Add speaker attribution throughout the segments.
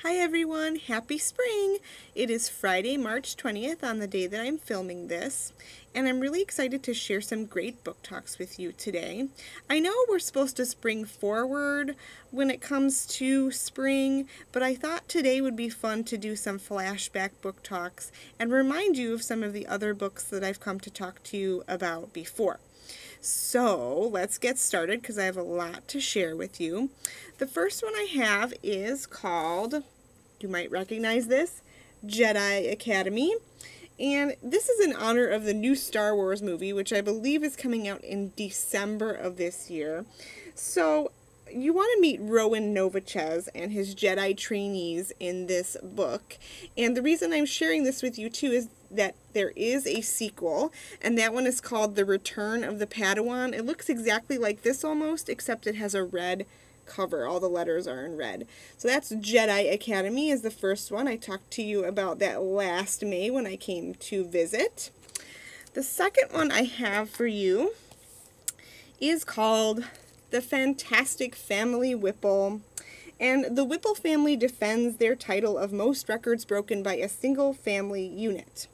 Speaker 1: Hi everyone, happy spring! It is Friday, March 20th on the day that I'm filming this, and I'm really excited to share some great book talks with you today. I know we're supposed to spring forward when it comes to spring, but I thought today would be fun to do some flashback book talks and remind you of some of the other books that I've come to talk to you about before. So let's get started because I have a lot to share with you. The first one I have is called, you might recognize this, Jedi Academy. And this is in honor of the new Star Wars movie, which I believe is coming out in December of this year. So you want to meet Rowan Novichez and his Jedi trainees in this book. And the reason I'm sharing this with you too is that there is a sequel, and that one is called The Return of the Padawan. It looks exactly like this almost, except it has a red cover. All the letters are in red. So that's Jedi Academy is the first one. I talked to you about that last May when I came to visit. The second one I have for you is called The Fantastic Family Whipple. And the Whipple family defends their title of most records broken by a single family unit,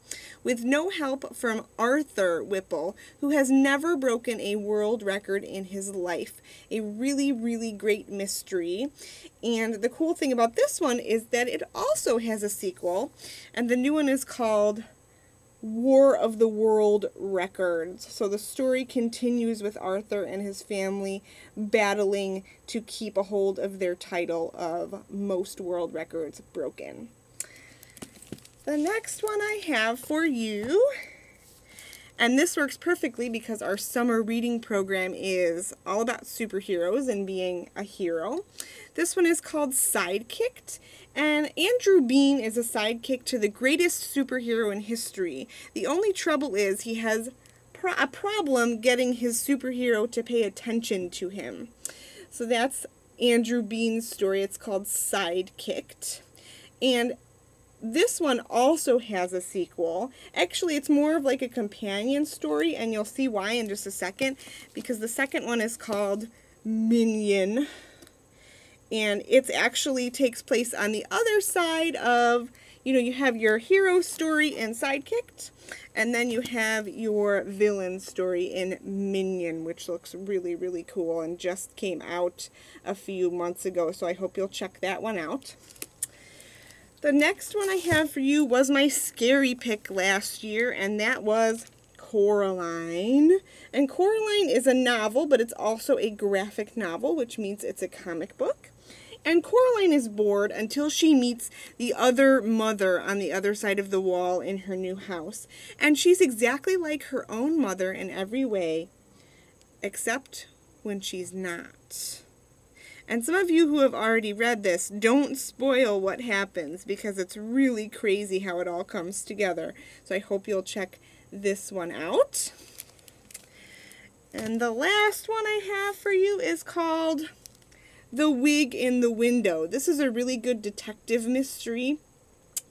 Speaker 1: with no help from Arthur Whipple, who has never broken a world record in his life. A really, really great mystery. And the cool thing about this one is that it also has a sequel, and the new one is called War of the World Records. So the story continues with Arthur and his family battling to keep a hold of their title of most world records broken. The next one I have for you, and this works perfectly because our summer reading program is all about superheroes and being a hero. This one is called Sidekicked, and Andrew Bean is a sidekick to the greatest superhero in history. The only trouble is he has a problem getting his superhero to pay attention to him. So that's Andrew Bean's story. It's called Sidekicked. And this one also has a sequel. Actually, it's more of like a companion story, and you'll see why in just a second, because the second one is called Minion. And it actually takes place on the other side of, you have your hero story in Sidekicked, and then you have your villain story in Minion, which looks really, really cool and just came out a few months ago, so I hope you'll check that one out. The next one I have for you was my scary pick last year, and that was Coraline. And Coraline is a novel, but it's also a graphic novel, which means it's a comic book. And Coraline is bored until she meets the other mother on the other side of the wall in her new house. And she's exactly like her own mother in every way, except when she's not. And some of you who have already read this, don't spoil what happens, because it's really crazy how it all comes together. So I hope you'll check this one out. And the last one I have for you is called The Wig in the Window. This is a really good detective mystery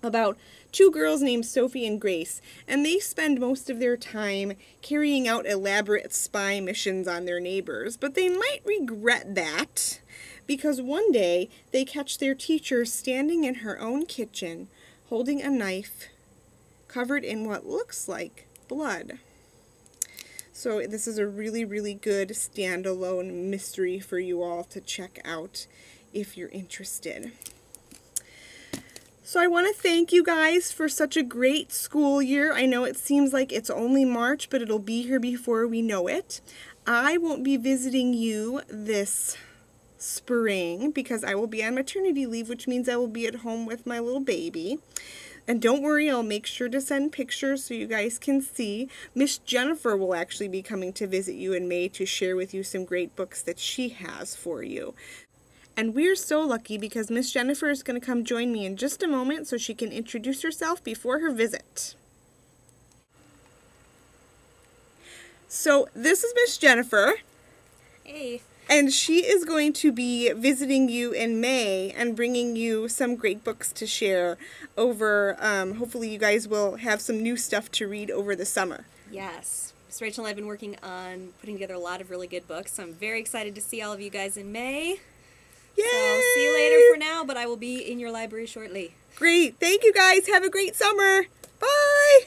Speaker 1: about two girls named Sophie and Grace, and they spend most of their time carrying out elaborate spy missions on their neighbors. But they might regret that, because one day they catch their teacher standing in her own kitchen holding a knife covered in what looks like blood. So this is a really, really good standalone mystery for you all to check out if you're interested. So I want to thank you guys for such a great school year. I know it seems like it's only March, but it'll be here before we know it. I won't be visiting you this spring because I will be on maternity leave, which means I will be at home with my little baby. And don't worry, I'll make sure to send pictures so you guys can see. Miss Jennifer will actually be coming to visit you in May to share with you some great books that she has for you. And we're so lucky because Miss Jennifer is going to come join me in just a moment so she can introduce herself before her visit. So this is Miss Jennifer.
Speaker 2: Hey.
Speaker 1: And she is going to be visiting you in May and bringing you some great books to share over, hopefully you guys will have some new stuff to read over the summer.
Speaker 2: Yes. Miss Rachel and I have been working on putting together a lot of really good books, so I'm very excited to see all of you guys in May.
Speaker 1: Yay!
Speaker 2: So see you later for now, but I will be in your library shortly.
Speaker 1: Great. Thank you guys. Have a great summer. Bye.